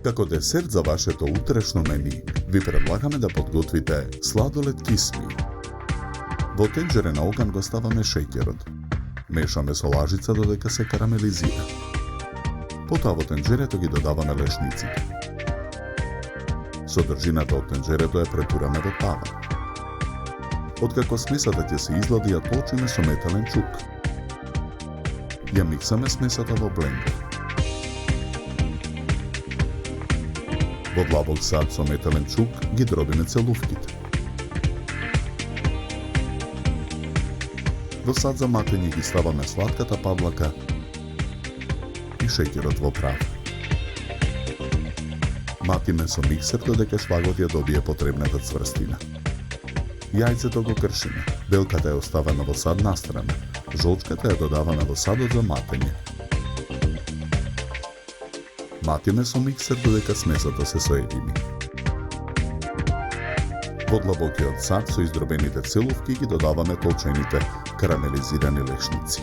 Како десерт за вашето утрешно мени, ви предлагаме да подготвите сладолед кисми. Во тенџере на оган го ставаме шеќерот. Мешаме со лажица додека се карамелизира. Потоа во тенџерето ги додаваме лешниците. Содржината од тенџерето ја претураме во тава. Откако смесата ќе се излади, ја толчиме со метален чук. Ја миксаме смесата во блендер. Во длабок сад со метален чук ги дробиме целувките. Во сад за матење ги ставаме сладката павлака и шеќерот во прав. Матиме со миксер додека шлагот ја добие потребната цврстина. Јајцето го кршиме, белката ја оставаме во сад настрана, жолчката ја додаваме во садот за матење. Матиме со миксер додека смесата се соедини. Во длабокиот сад со издробените целувки ги додаваме толчените карамелизирани лешници.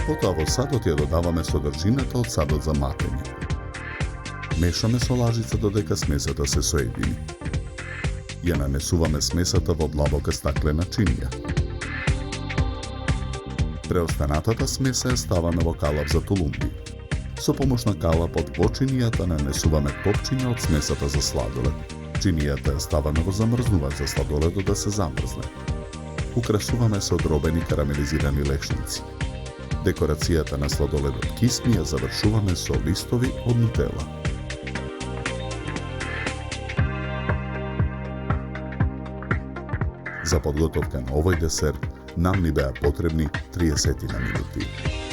Потоа во садот ја додаваме содржината од садот за матење. Мешаме со лажица додека смесата се соедини. Ја нанесуваме смесата во длабока стаклена чинија. Преостанатата смеса ја ставаме во калап за тулумби. Со помош на калапот во чинијата нанесуваме топчиња од смесата за сладолед. Чинијата ја ставаме во замрзнувач за сладоледот да се замрзне. Украсуваме со дробени карамелизирани лешници. Декорацијата на сладоледот кисми ја завршуваме со листови од нутела. За подготовка на овој десерт нам ни беа потребни 30 минути.